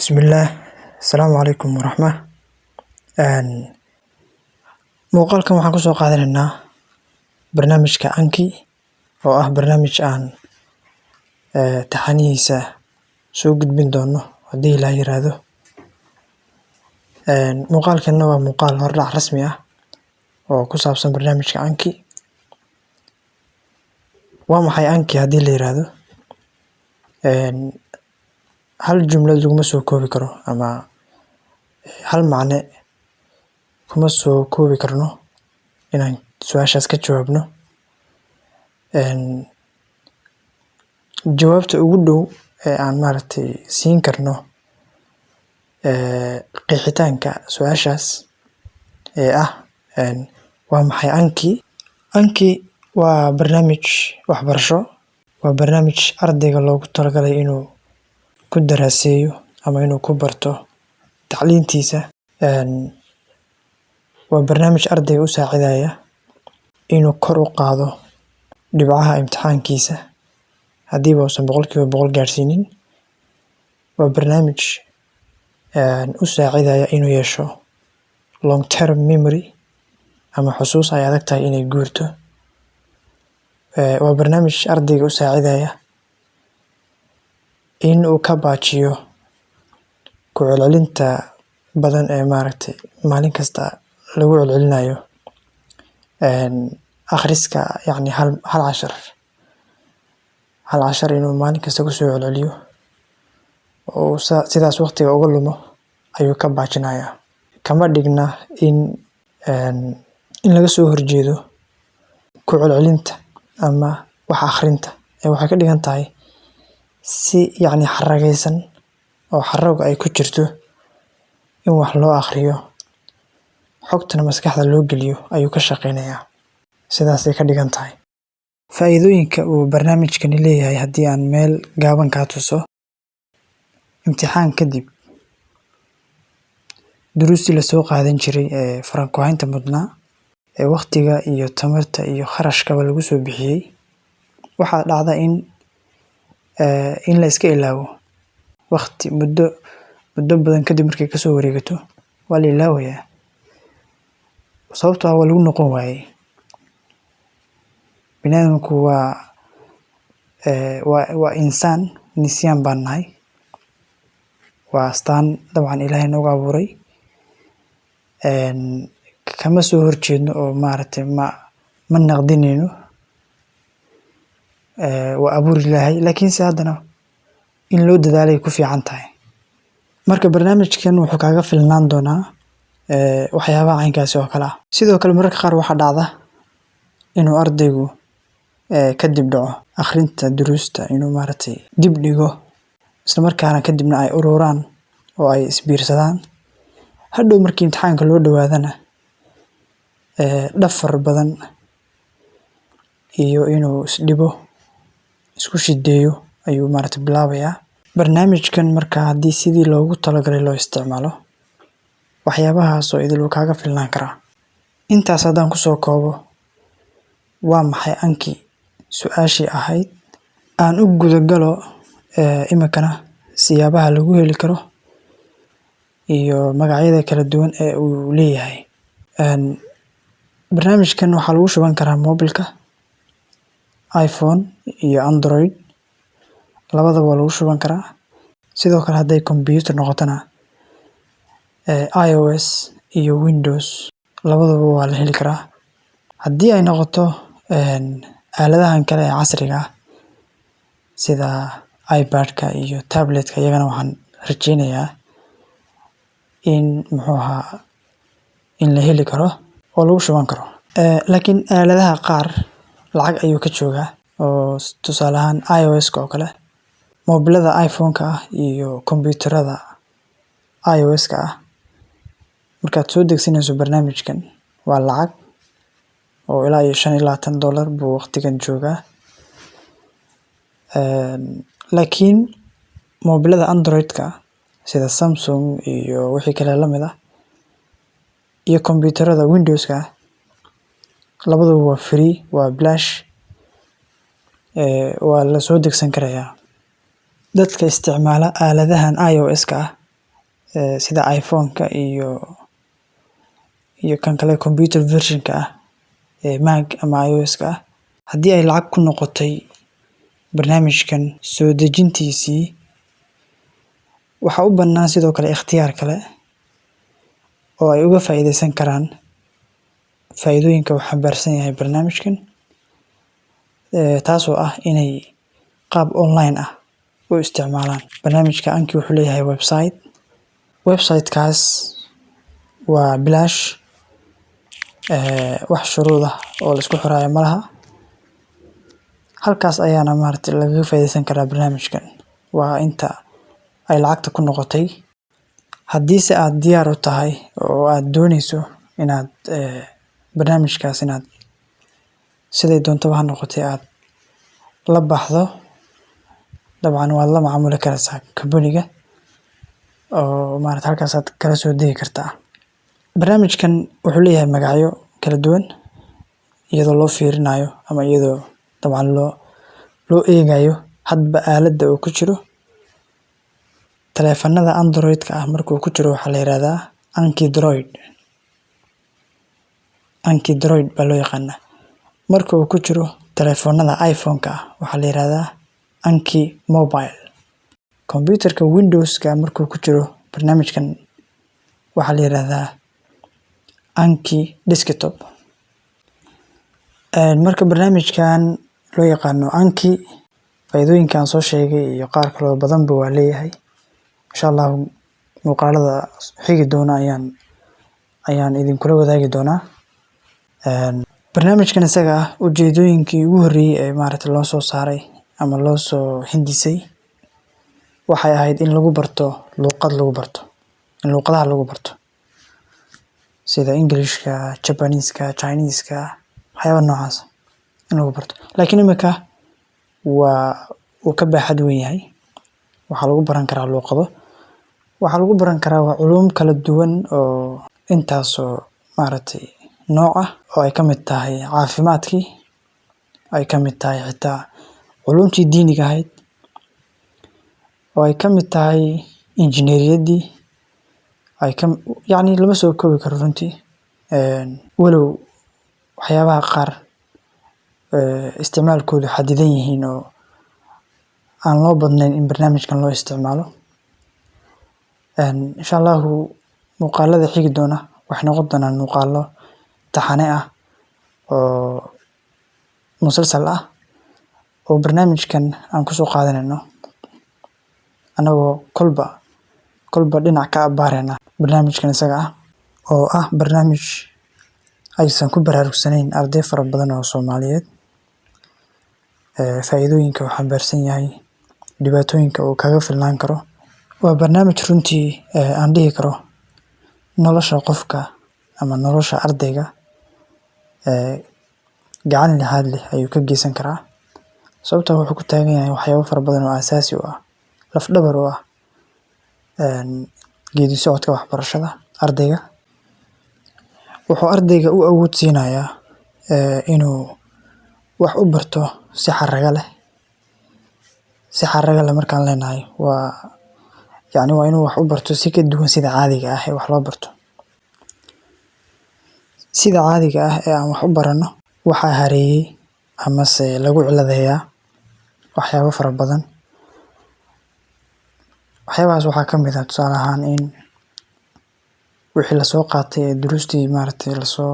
Bismillah, asalaamu calaykum waraxmah. Een Muuqaalkan waxaan kusoo qaadanaynaa barnaamijka Anki oo ah barnaamij aan taxanihiisa soo gudbin doono haddii la yiraahdo. Muuqaalkanna waa muuqaal hordhac rasmi ah oo ku saabsan barnaamijka Anki. Waa maxay Anki haddii la yiraahdo? Hal jumlad laguma soo koobi karo ama hal macne kuma soo koobi karno inaan su'aashaas ka jawaabno. Jawaabta ugu dhow ee aan siin karno qeexitaanka su'aashaas ee ah waa maxay Anki? Anki waa barnaamij waxbarasho, waa barnaamij ardayga loogu talagalay inuu ku daraaseeyo ama inuu ku barto tacliintiisa. Waa barnaamij ardayga u saacidaya inuu kor u qaado dhibcaha imtixaankiisa haddiiba uusan 100% gaarsiinin. Waa barnaamij u saacidaya inuu yeesho long term memory ama xusuus ay adag tahay inay guurto. Waa barnaamij ardayga u saacidaya in uu ka baajiyo ku celcelinta badan ee maalin kasta lagu celcelinayo akhriska, yacni hal cashar inuu maalin kasta ku soo celceliyo oo sidaas waqtiga uga lumo ayuu ka baajinayaa. Kama dhigna in laga soo horjeedo ku celcelinta ama wax akhrinta, waxay ka dhigan tahay si xaragaysan oo xarago ay ku jirto in wax loo akhriyo, xogtana maskaxda loo geliyo ayuu ka shaqeynayaa. Sidaasay ka dhigan tahay. Faa'iidooyinka uu barnaamijkani leeyahay haddii aan meel gaaban ka tuso: imtixaan kadib, duruustii la soo qaadan jiray ee farankuhaynta mudnaa ee waqtiga iyo tamarta iyo kharashkaba lagu soo bixiyay, waxaa dhacda in la iska ilaawo waqti muddo badan kadib markay ka soo wareegato waa la ilaawayaa sababtoo ah waa lagu noqon waayay. Bini'aadamku waa insaan, nisyaan baan nahay. Waa astaan dabcan Ilaahay noogu abuuray. Kama soo horjeedno oo ma naqdinayno. Waa abuur Ilaahay, laakiinse haddana in loo dadaalay ku fiican tahay. Marka barnaamijkan wuxuu kaaga filnaan doonaa waxyaabaha caynkaasi oo kale ah. Sidoo kale mararka qaar waxaa dhacda inuu ardaygu ka dib dhaco akhrinta duruusta, inuu dib dhigo, isla markaana kadibna ay ururaan oo ay isbiirsadaan. Hadhow markii imtixaanka loo dhawaadana dhafar badan iyo inuu isdhibo, isku shideeyo ayuu bilaabayaa. Barnaamijkan marka haddii sidii loogu talagalay loo isticmaalo, waxyaabahaas oo idil wuu kaaga filnaan karaa. Intaas haddaan kusoo koobo, waa maxay Anki su'aashii ahayd, aan u gudagalo imikana siyaabaha lagu heli karo iyo magacyada kala duwan ee uu leeyahay. Barnaamijkan waxaa lagu shuban karaa mobilka iPhone iyo Android, labadaba waa lagu shuban karaa. Sidoo kale hadday computer noqotona iOS iyo Windows labadaba waa la heli karaa. Haddii ay noqoto aaladahan kale ee casriga ah sida iPad-ka iyo tablet-ka, iyagana waxaan rajeynayaa in la heli karo oo lagu shuban karo. Laakiin aaladaha qaar lacag ayuu ka joogaa oo tusaale ahaan iOS-ka oo kale, mobilada iPhone-ka ah iyo kombiyuutarada iOS-ka ah. Markaad soo degsanayso barnaamijkan waa lacag oo ilaa iyo $25 buu waqtigan joogaa. Laakiin mobilada Android-ka sida Samsung iyo wixii kale la mid ah iyo kombiyuutarada Windows-ka labadaba waa free, waa bilaash, waa la soo degsan karayaa. Dadka isticmaala aaladahan iOS-ka ah sida iPhone-ka iyo kan kale computer version-ka ah ee Mac ama iOS-ka ah. Haddii ay lacag ku noqotay barnaamijkan soo dejintiisii, waxaa u bannaan sidoo kale ikhtiyaar kale oo ay uga faa'iideysan karaan faa'iidooyinka uu xambaarsan yahay barnaamijkan, taasoo ah inay qaab online ah u isticmaalaan. Barnaamijka Anki wuxuu leeyahay website-kaas waa bilaash, wax shuruud ah oo la isku xiraayo ma laha. Halkaas ayaana lagaga faa'iideysan karaa barnaamijkan. Waa inta ay lacagta ku noqotay. Haddiise aad diyaar u tahay oo aad dooneyso inaad barnaamijkaas siday doontaba ha noqotee aad la baxdo, dabcan waad la macaamuli karaysaa company-ga oo halkaas aad kala soo degi kartaa. Barnaamijkan wuxuu leeyahay magacyo kala duwan iyadoo loo fiirinayo ama iyadoo dabcan loo eegayo hadba aaladda uu ku jiro. Taleefannada Android-ka ah markuu ku jiro waxaa la yiraahdaa Anki Droid baa loo yaqaanaa. Marka uu ku jiro taleefannada iPhone-ka ah waxaa la yiraahdaa Anki Mobile. Computer-ka Windows-ka markuu ku jiro barnaamijkan waxaa la yiraahdaa Anki Desktop. Marka barnaamijkan loo yaqaano Anki, faa'iidooyinkan soo sheegay iyo qaar kale oo badanba waa leeyahay. Insha Allah muuqaalada xigi doona ayaan idinkula wadaagi doonaa. Barnaamijkan isaga ah ujeedooyinkii ugu horreeyay ee loo soo saaray ama loo soo hindisay waxay ahayd in lagu barto luqadaha lagu barto sida English-ka, Japanese-ka, Chinese-ka, waxyaabo noocaas in lagu barto. Laakiin imika wuu ka baaxad weyn yahay. Waxaa lagu baran karaa luqado, waxaa lagu baran karaa culuum kala duwan oo intaasoo nooc ah oo ay ka mid tahay caafimaadkii, ay ka mid tahay xitaa culuumtii diiniga ahayd, oo ay ka mid tahay injineeriyaddii, lama soo koobi karo runtii. Walow waxyaabaha qaar isticmaalkoodu xadidan yihiin oo aan loo badnayn in barnaamijkan loo isticmaalo. Insha Allah muuqaalada xigi doona waxay noqon doonaan muuqaalo taxane ah oo musalsal ah oo barnaamijkan aan ku soo qaadanayno anagoo kolba dhinac ka abaarayna barnaamijkan isaga ah oo ah barnaamij aysan ku baraarugsanayn arday fara badan oo Soomaaliyeed. Faa'iidooyinka uu xambaarsan yahay, dhibaatooyinka uu kaga filnaan karo. Waa barnaamij runtii aan dhihi karo nolosha qofka ama nolosha ardayga gacan lixaad leh ayuu ka geysan karaa. Sababtoo wuxuu ku taagan yahay waxyaabo fara badan oo aasaasi u ah, laf dhabar u ah geedi socodka waxbarashada ardayga. Wuxuu ardayga u awood siinayaa inuu wax u barto si xarrago leh. Si xarrago leh markaan leenahay waa inuu wax u barto si ka duwan sida caadiga ah ee wax loo barto. Sida caadiga ah ee aan wax u barano waxaa hareeyay amase lagu ciladeeyaa waxyaabo fara badan. Waxyaabahaas waxaa ka mid ah tusaale ahaan in wixii la soo qaatay ee duruustii la soo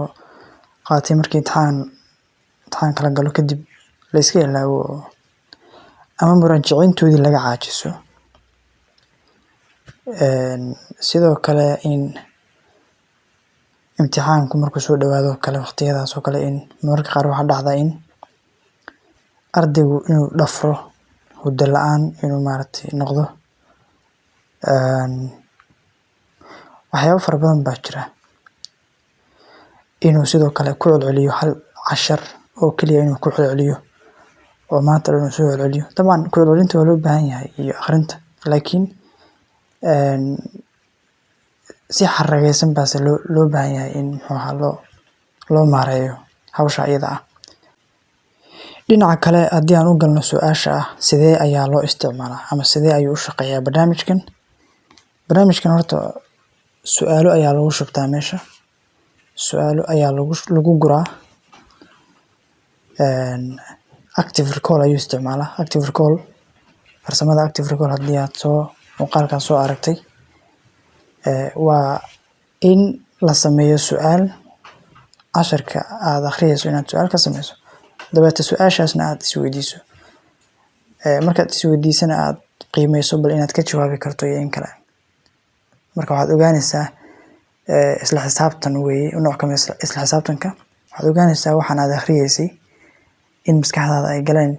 qaatay markii imtixaan kala galo kadib la iska ilaawo ama muraajiciintoodii laga caajiso. Sidoo kale in imtixaanku markuu soo dhawaado kale waqtiyadaas oo kale in mararka qaar waxaa dhacda in ardaygu inuu dhafro, hurdo la'aan inuu noqdo. Waxyaabo fara badan baa jira. Inuu sidoo kale ku celceliyo hal cashar oo keliya inuu ku celceliyo oo maanta dhan uu soo celceliyo. Dabcan ku celcelinta waa loo baahan yahay iyo akhrinta, laakiin si xarragaysan baase loo baahan yahay in loo maareeyo hawsha iyada ah. Dhinaca kale haddii aan u galno su'aasha ah sidee ayaa loo isticmaalaa ama sidee ayuu u shaqeeyaa barnaamijkan. barnaamijkan horta su'aalo ayaa lagu shubtaa meesha, su'aalo ayaa lagu guraa. Active recall ayuu isticmaalaa. Active recall, farsamada active recall haddii aad muuqaalkan soo aragtay, waa in la sameeyo su'aal casharka aad akhriyayso, inaad su'aal ka sameyso dabeeta su'aashaasna aad isweydiiso. Markaad isweydiisana aad qiimeyso bal inaad ka jawaabi karto iyo in kale. Marka waxaad ogaanaysaa isla xisaabtan weeye, nooc ka mid ah isla xisaabtanka. Waxaad ogaanaysaa waxaan aad akhriyeysay in maskaxdaada ay galeen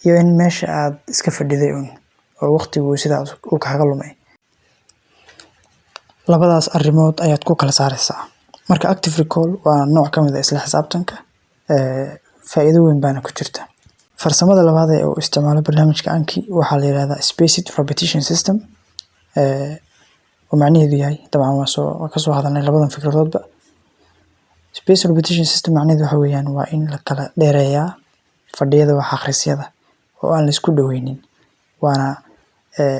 iyo in meesha aad iska fadhiday oo waqtigu sidaas uu kaaga lumay. Labadaas arrimood ayaad ku kala saaraysaa. Marka active recall waa nooc ka mid ah isla xisaabtanka, faa'iido weyn baana ku jirta. Farsamada labaad ee uu isticmaalo barnaamijka Anki waxaa la yiraahdaa spaced repetition system. Macnaheedu yahay dabcan waa ka soo hadalnay labadan fikradoodba. Spaced repetition system macnaheedu waxa weeyaan waa in la kala dheereeyaa fadhiyada wax akhrisyada oo aan la isku dhaweynin. Waana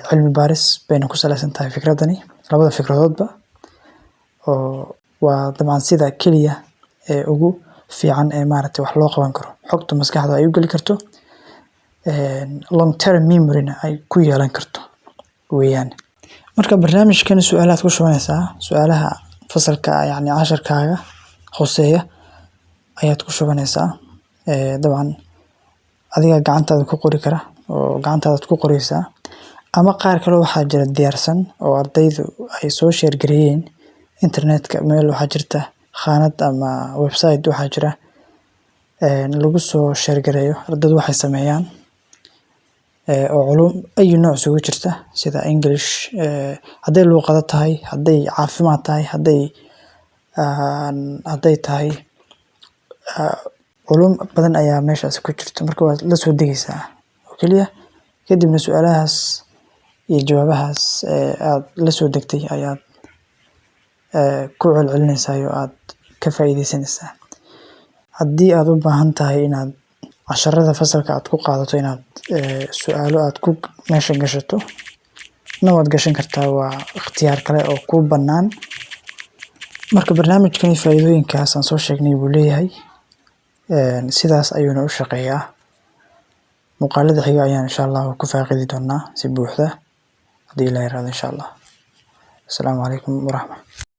cilmi baaris bayna ku saleysan tahay fikradani, labada fikradoodba. oo waa dabcan sida keliya ee ugu fiican ee maaragtay wax loo qaban karo. Xogta maskaxda ay u geli karto, long term memory-na ay ku yeelan karto weeyaan. Marka barnaamijkan su'aalaad ku shubanaysaa, su'aalaha fasalka yacni casharkaaga hooseeya ayaad ku shubanaysaa. Dabcan adiga gacantaada ku qori kara oo gacantaada ku qoraysaa, ama qaar kale waxaa jira diyaarsan oo ardaydu ay soo share gareeyeen internetka. Meel waxaa jirta khaanad ama website waxaa jira lagu soo share gareeyo ardaydu waxay sameeyaan, oo culum ay nooc isugu jirta sida English, hadday luqado tahay, hadday caafimaad tahay, hadday tahay culum badan ayaa meeshaas ku jirta. Marka waad la soo degaysaa oo keliya kadibna su'aalahaas iyo jawaabahaas aad la soo degtay ayaad ku celcelinaysaa oo aad ka faa'iideysanaysaa. Haddii aad u baahan tahay inaad casharrada fasalka aad ku qaadato, inaad su'aalo aad ku meesha gashato waad gashan kartaa. Waa ikhtiyaar kale oo kuu bannaan. Marka barnaamijkani faa'iidooyinkaas aan soo sheegnay buu leeyahay, sidaas ayuuna u shaqeeyaa. Muuqaalada xiga ayaan insha Allah ku faaqidi doonaa si buuxda haddii Ilaahay raado insha Allah. Assalaamu calaykum waraxmatullahi.